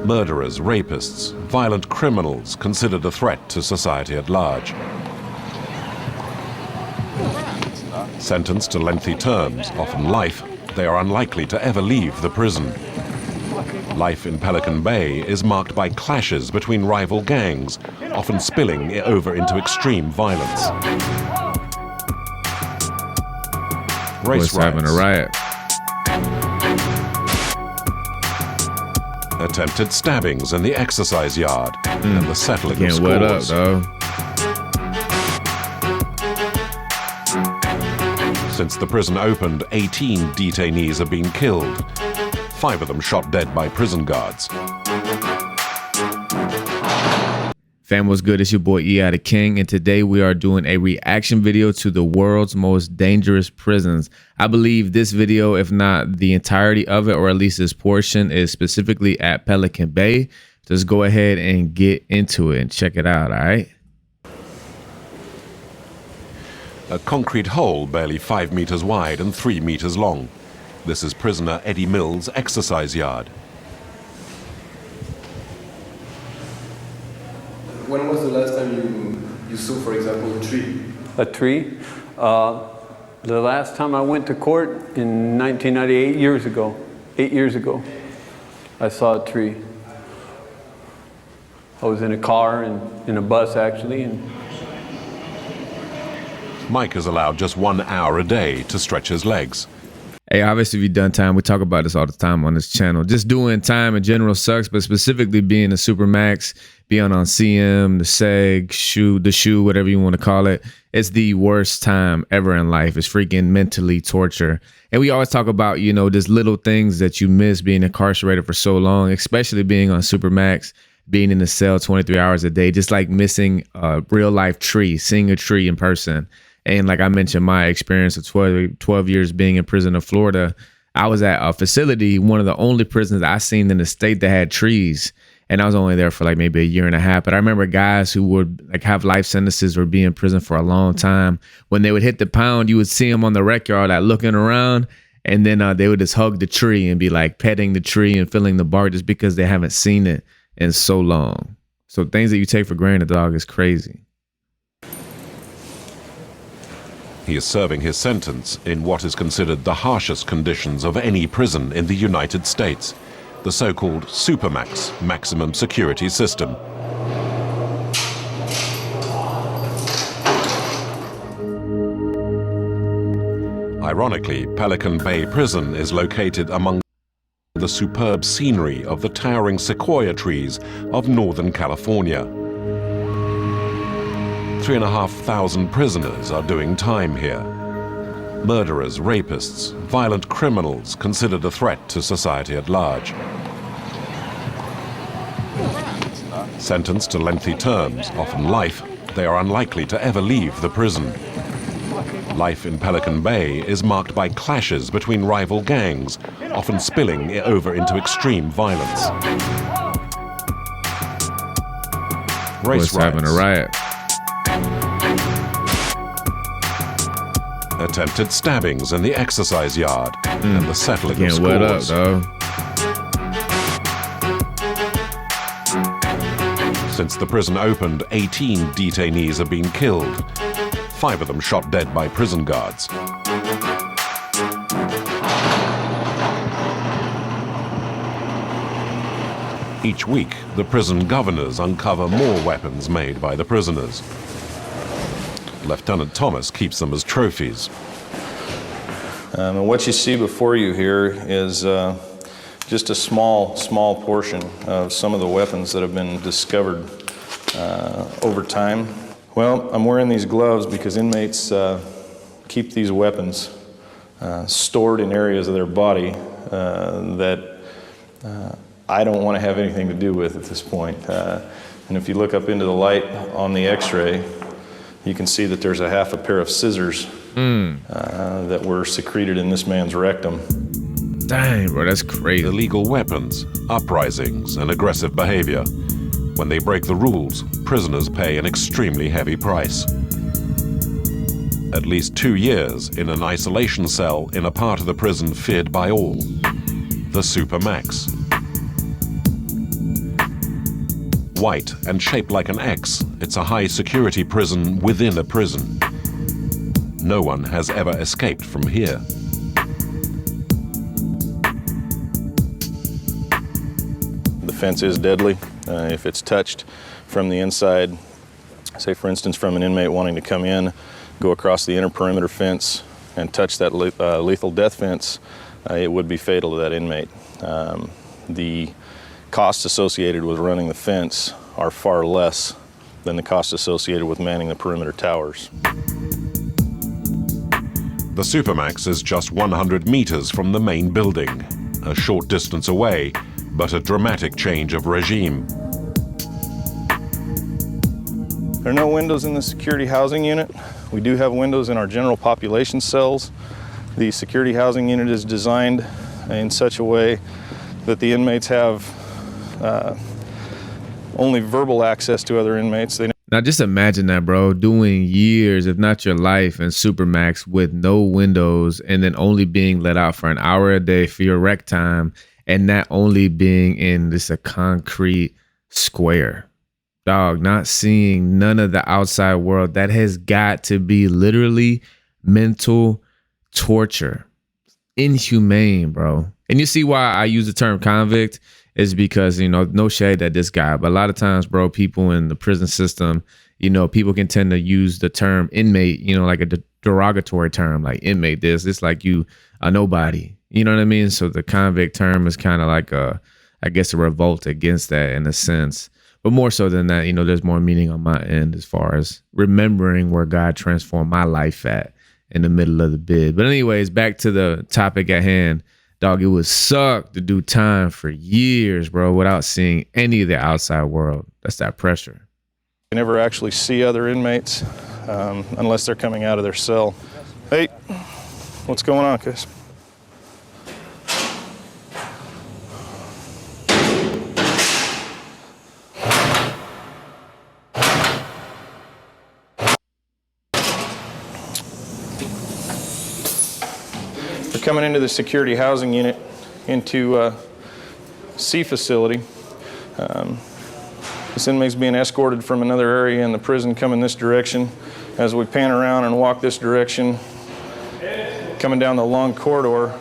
Murderers, rapists, violent criminals considered a threat to society at large. Sentenced to lengthy terms, often life, they are unlikely to ever leave the prison. Life in Pelican Bay is marked by clashes between rival gangs, often spilling over into extreme violence. Race riots, having a riot. Attempted stabbings in the exercise yard and the settling of Can't wet up, scores. dog. Since the prison opened, 18 detainees have been killed. 5 of them shot dead by prison guards. Fam, what's good? It's your boy E. The King, and today we are doing a reaction video to the world's most dangerous prisons. I believe this video, if not the entirety of it, or at least this portion, is specifically at Pelican Bay. Just go ahead and get into it and check it out, all right? A concrete hole barely 5 meters wide and 3 meters long. This is prisoner Eddie Mills' exercise yard. When was the last time you saw, for example, a tree? A tree? The last time I went to court in 1998, 8 years ago, I saw a tree. I was in a car and in a bus actually. And Mike is allowed just 1 hour a day to stretch his legs. Hey, obviously, if you've done time, we talk about this all the time on this channel. Just doing time in general sucks, but specifically being a Supermax, being on CM, the SEG, the shoe, whatever you want to call it, it's the worst time ever in life. It's freaking mentally torture. And we always talk about, you know, just little things that you miss being incarcerated for so long, especially being on Supermax, being in the cell 23 hours a day, just like missing a real life tree, seeing a tree in person. And like I mentioned, my experience of 12 years being in prison in Florida, I was at a facility, one of the only prisons I seen in the state that had trees. And I was only there for like maybe a year and a half. But I remember guys who would like have life sentences or be in prison for a long time. When they would hit the pound, you would see them on the rec yard, like looking around. And then they would just hug the tree and be like petting the tree and feeling the bark just because they haven't seen it in so long. So things that you take for granted, dog, is crazy. He is serving his sentence in what is considered the harshest conditions of any prison in the United States, the so-called Supermax, maximum security system. Ironically, Pelican Bay Prison is located among the superb scenery of the towering sequoia trees of Northern California. 3,500 prisoners are doing time here. Murderers, rapists, violent criminals considered a threat to society at large. Sentenced to lengthy terms, often life, they are unlikely to ever leave the prison. Life in Pelican Bay is marked by clashes between rival gangs, often spilling over into extreme violence. Race riots, having a riot. Attempted stabbings in the exercise yard and the settling of Can't wet up, scores. dog. Since the prison opened, 18 detainees have been killed. 5 of them shot dead by prison guards. Each week, the prison governors uncover more weapons made by the prisoners. Lieutenant Thomas keeps them as trophies. And what you see before you here is just a small portion of some of the weapons that have been discovered over time. Well, I'm wearing these gloves because inmates keep these weapons stored in areas of their body that I don't want to have anything to do with at this point. And if you look up into the light on the x-ray, you can see that there's a half a pair of scissors that were secreted in this man's rectum. Dang, bro, that's crazy. Illegal weapons, uprisings, and aggressive behavior. When they break the rules, prisoners pay an extremely heavy price. At least 2 years in an isolation cell in a part of the prison feared by all, the Supermax. White and shaped like an X, it's a high-security prison within a prison. No one has ever escaped from here. The fence is deadly. If it's touched from the inside, say for instance from an inmate wanting to come in, go across the inner perimeter fence and touch that lethal death fence, it would be fatal to that inmate. The costs associated with running the fence are far less than the costs associated with manning the perimeter towers. The Supermax is just 100 meters from the main building, a short distance away, but a dramatic change of regime. There are no windows in the security housing unit. We do have windows in our general population cells. The security housing unit is designed in such a way that the inmates have only verbal access to other inmates. Now just imagine that, bro, doing years, if not your life, in Supermax with no windows and then only being let out for an hour a day for your rec time, and not only being in this a concrete square. Dog, not seeing none of the outside world. That has got to be literally mental torture. Inhumane, bro. And you see why I use the term convict is because, you know, no shade at this guy, but a lot of times, bro, people in the prison system, you know, people can tend to use the term inmate, you know, like a derogatory term, like inmate this. It's like you a nobody. You know what I mean? So the convict term is kind of like I guess a revolt against that in a sense. But more so than that, you know, there's more meaning on my end as far as remembering where God transformed my life at in the middle of the bid. But anyways, back to the topic at hand. Dog, it would suck to do time for years, bro, without seeing any of the outside world. That's that pressure. You never actually see other inmates unless they're coming out of their cell. Hey, what's going on, cuz? Coming into the security housing unit into C facility. This inmate's being escorted from another area in the prison coming this direction. As we pan around and walk this direction, coming down the long corridor.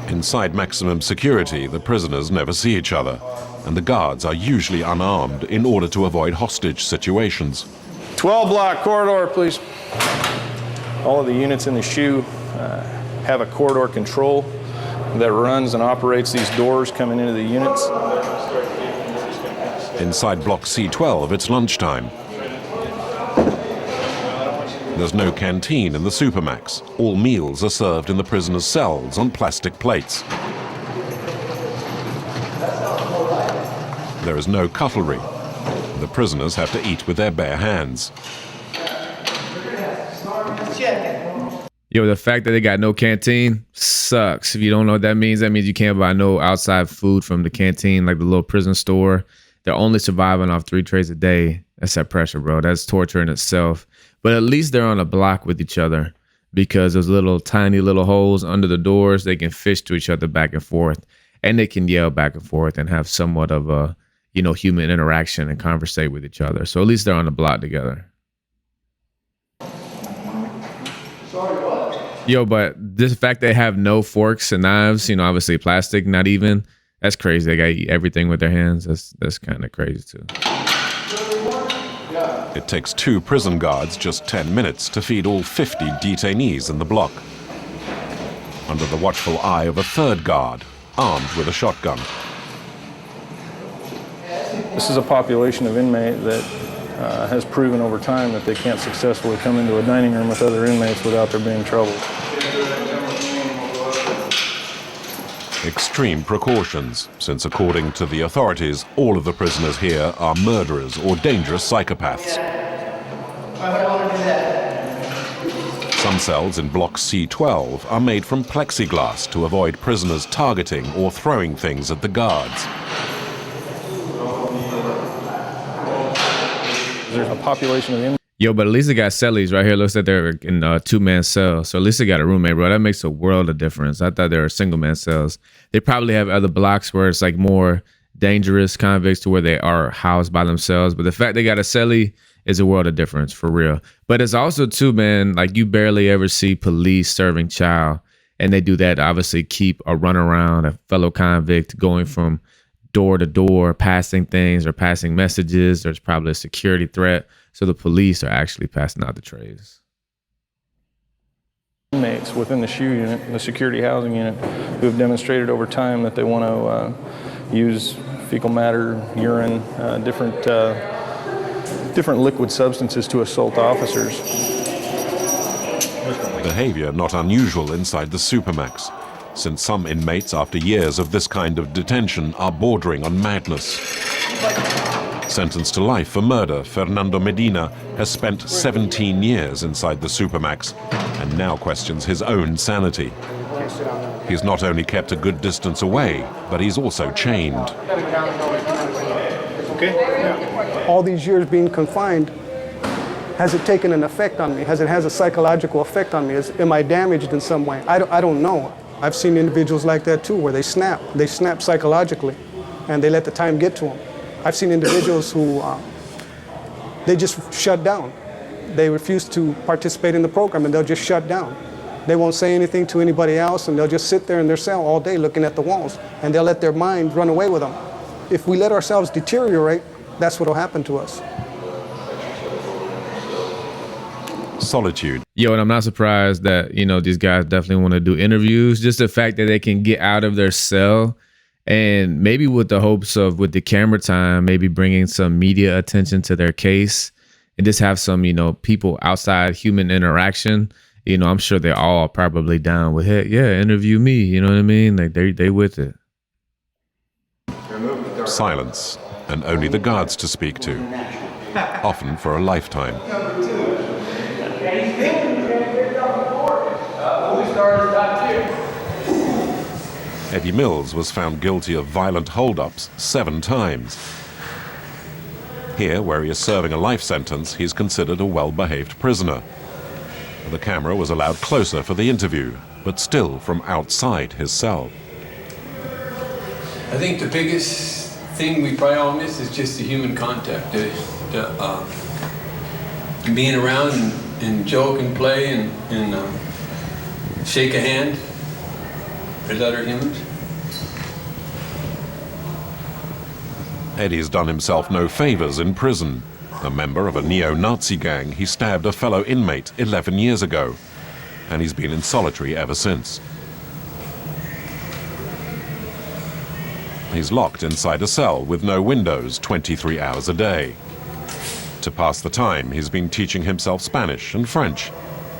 Inside maximum security, the prisoners never see each other, and the guards are usually unarmed in order to avoid hostage situations. 12 block corridor, please. All of the units in the SHU have a corridor control that runs and operates these doors coming into the units. Inside block C12, it's lunchtime. There's no canteen in the Supermax. All meals are served in the prisoners' cells on plastic plates. There is no cutlery. The prisoners have to eat with their bare hands. Yo, the fact that they got no canteen sucks. If you don't know what that means you can't buy no outside food from the canteen, like the little prison store. They're only surviving off 3 trays a day. That's that pressure, bro. That's torture in itself. But at least they're on a block with each other, because those little tiny little holes under the doors, they can fish to each other back and forth, and they can yell back and forth and have somewhat of a, you know, human interaction and conversate with each other. So at least they're on the block together. Yo, but this fact they have no forks and knives, you know, obviously plastic, not even, that's crazy. They got to eat everything with their hands. That's kind of crazy too. It takes 2 prison guards just 10 minutes to feed all 50 detainees in the block, under the watchful eye of a 3rd guard, armed with a shotgun. This is a population of inmate that has proven over time that they can't successfully come into a dining room with other inmates without there being trouble. Extreme precautions, since according to the authorities, all of the prisoners here are murderers or dangerous psychopaths. Some cells in block C12 are made from plexiglass to avoid prisoners targeting or throwing things at the guards. There's a population of inmates. Yo, but at least they got cellies right here. Looks like they're in 2-man cells. So at least they got a roommate, bro. That makes a world of difference. I thought they were single-man cells. They probably have other blocks where it's like more dangerous convicts to where they are housed by themselves. But the fact they got a cellie is a world of difference, for real. But it's also too, man, like you barely ever see police serving child. And they do that to obviously keep a runaround, a fellow convict going from door to door, passing things or passing messages. There's probably a security threat. So the police are actually passing out the trays. Inmates within the SHU unit, the security housing unit, who have demonstrated over time that they want to use fecal matter, urine, different liquid substances to assault officers. Behavior not unusual inside the Supermax, since some inmates after years of this kind of detention are bordering on madness. Sentenced to life for murder, Fernando Medina has spent 17 years inside the Supermax and now questions his own sanity. He's not only kept a good distance away, but he's also chained. All these years being confined, has it taken an effect on me? Has it a psychological effect on me? Am I damaged in some way? I don't know. I've seen individuals like that too, where they snap psychologically, and they let the time get to them. I've seen individuals who, they just shut down. They refuse to participate in the program and they'll just shut down. They won't say anything to anybody else and they'll just sit there in their cell all day looking at the walls, and they'll let their mind run away with them. If we let ourselves deteriorate, that's what'll happen to us. Solitude. Yo, and I'm not surprised that, you know, these guys definitely want to do interviews. Just the fact that they can get out of their cell and maybe with the hopes of, with the camera time, maybe bringing some media attention to their case and just have some, you know, people outside human interaction. You know, I'm sure they're all probably down with, hey, yeah, interview me. You know what I mean? Like they with it. Silence, and only the guards to speak to, often for a lifetime. Eddie Mills was found guilty of violent hold-ups 7 times. Here, where he is serving a life sentence, he's considered a well-behaved prisoner. The camera was allowed closer for the interview, but still from outside his cell. I think the biggest thing we probably all miss is just the human contact, being around and joke and play and shake a hand with other humans. Eddie's done himself no favors in prison. A member of a neo-Nazi gang, he stabbed a fellow inmate 11 years ago, and he's been in solitary ever since. He's locked inside a cell with no windows 23 hours a day. To pass the time, he's been teaching himself Spanish and French,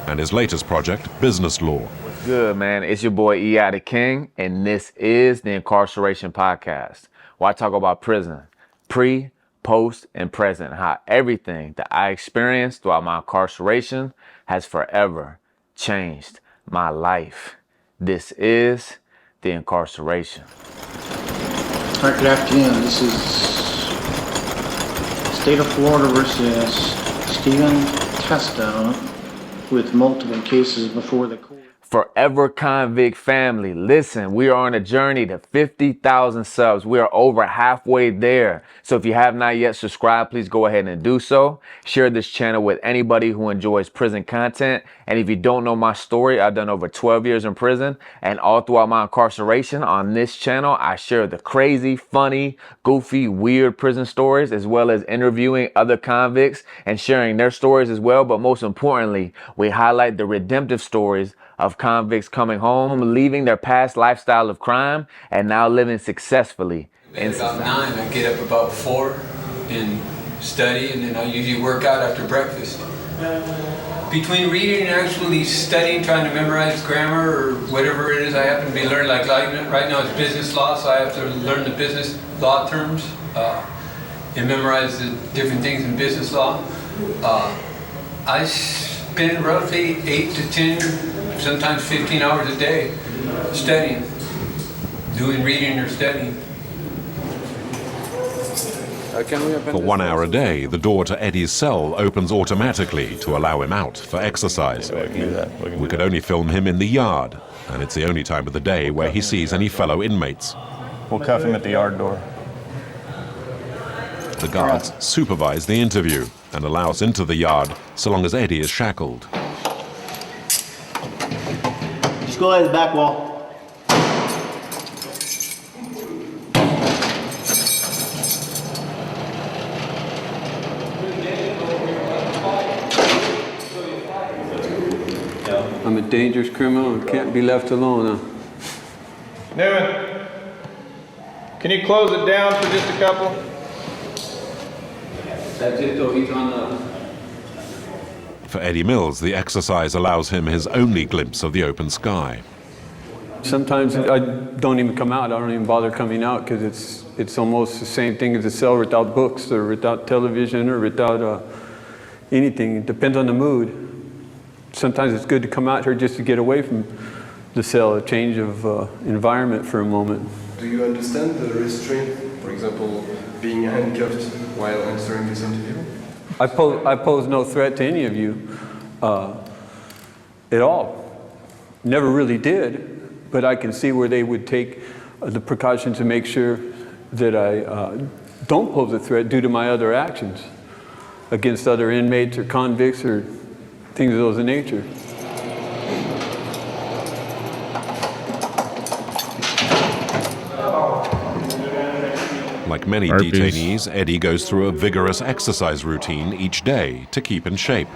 and his latest project, business law. What's good, man? It's your boy E.I. the King, and this is the Incarceration Podcast, where I talk about prison, pre, post, and present, how everything that I experienced throughout my incarceration has forever changed my life. This is the Incarceration. All right, good afternoon. This is State of Florida versus Stephen Testo with multiple cases before the court. Forever Convict family, listen, we are on a journey to 50,000 subs. We are over halfway there. So if you have not yet subscribed, please go ahead and do so. Share this channel with anybody who enjoys prison content. And if you don't know my story, I've done over 12 years in prison. And all throughout my incarceration on this channel, I share the crazy, funny, goofy, weird prison stories, as well as interviewing other convicts and sharing their stories as well. But most importantly, we highlight the redemptive stories of convicts coming home, leaving their past lifestyle of crime, and now living successfully. At about 9, I get up about 4 and study, and then I usually work out after breakfast. Between reading and actually studying, trying to memorize grammar or whatever it is I happen to be learning, like right now it's business law, so I have to learn the business law terms and memorize the different things in business law. I spend roughly 8 to 10, sometimes 15 hours a day studying, doing reading or studying. For 1 hour a day, the door to Eddie's cell opens automatically to allow him out for exercise. We could only film him in the yard, and it's the only time of the day where he sees any fellow inmates. We'll cuff him at the yard door. The guards supervise the interview and allow us into the yard so long as Eddie is shackled. Just go ahead to the back wall. I'm a dangerous criminal and can't be left alone, huh? Newman, can you close it down for just a couple? That's it though, he's on the... For Eddie Mills, the exercise allows him his only glimpse of the open sky. Sometimes I don't even come out, I don't even bother coming out because it's almost the same thing as a cell without books or without television or without anything. It depends on the mood. Sometimes it's good to come out here just to get away from the cell, a change of environment for a moment. Do you understand the restraint, for example, being handcuffed while answering this interview? I pose no threat to any of you at all. Never really did, but I can see where they would take the precaution to make sure that I don't pose a threat due to my other actions against other inmates or convicts or things of those nature. Like many Burpees. detainees, Eddie goes through a vigorous exercise routine each day to keep in shape.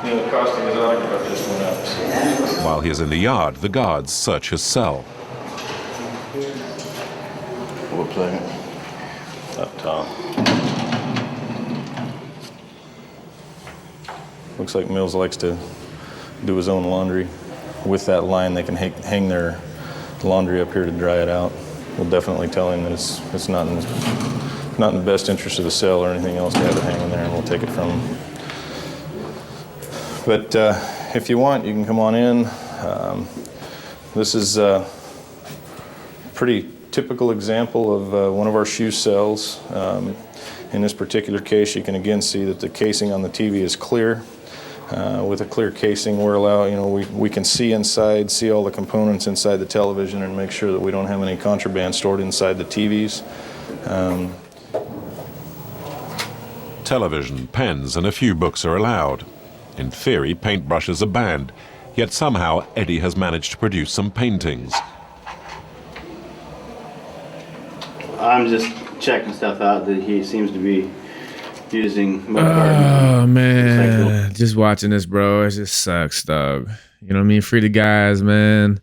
You know, the cost of his autograph just went up. So. While he is in the yard, the guards search his cell. Whoops, up top. Looks like Mills likes to do his own laundry. With that line, they can hang their laundry up here to dry it out. We'll definitely tell him that it's not in the best interest of the cell or anything else to have it hanging there, and we'll take it from him. But if you want, you can come on in. This is a pretty typical example of one of our shoe cells. In this particular case, you can again see that the casing on the TV is clear. With a clear casing, we can see inside, see all the components inside the television and make sure that we don't have any contraband stored inside the TVs. Television, pens, and a few books are allowed. In theory, paintbrushes are banned, yet somehow Eddie has managed to produce some paintings. I'm just checking stuff out that he seems to be using. Oh man, just watching this, bro, it just sucks, dog. You know what I mean? Free the guys, man.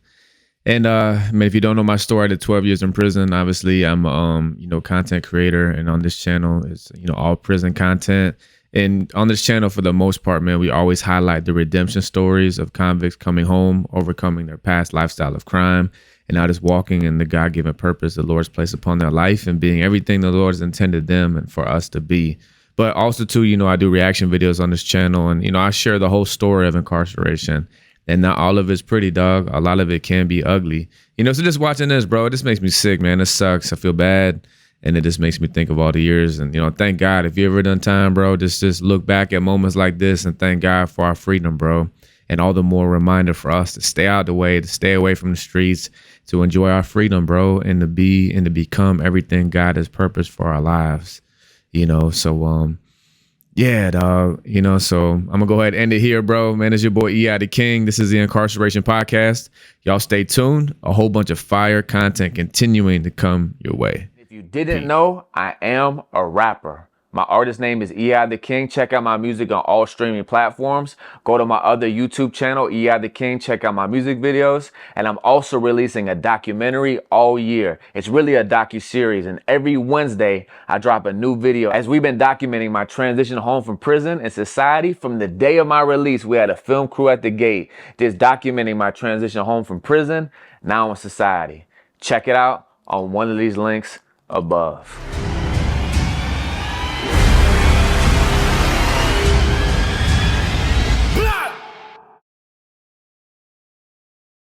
And man, if you don't know my story, I did 12 years in prison. Obviously, I'm content creator, and on this channel, it's all prison content. And on this channel, for the most part, man, we always highlight the redemption stories of convicts coming home, overcoming their past lifestyle of crime, and now just walking in the God-given purpose the Lord's placed upon their life and being everything the Lord has intended them and for us to be. But also, too, I do reaction videos on this channel, and, I share the whole story of incarceration. And not all of it's pretty, dog. A lot of it can be ugly. So just watching this, bro, it just makes me sick, man. It sucks. I feel bad. And it just makes me think of all the years. And, thank God, if you ever done time, bro, just look back at moments like this and thank God for our freedom, bro. And all the more reminder for us to stay out the way, to stay away from the streets, to enjoy our freedom, bro, and to be and to become everything God has purposed for our lives. So yeah, dog, so I'm gonna go ahead and end it here, bro. Man, it's your boy E.I. the King. This is the Incarceration Podcast. Y'all stay tuned. A whole bunch of fire content continuing to come your way. If you didn't know, I am a rapper. My artist name is E.I. the King. Check out my music on all streaming platforms. Go to my other YouTube channel, E.I. the King. Check out my music videos. And I'm also releasing a documentary all year. It's really a docu-series. And every Wednesday, I drop a new video. As we've been documenting my transition home from prison and society, from the day of my release, we had a film crew at the gate just documenting my transition home from prison, now in society. Check it out on one of these links above.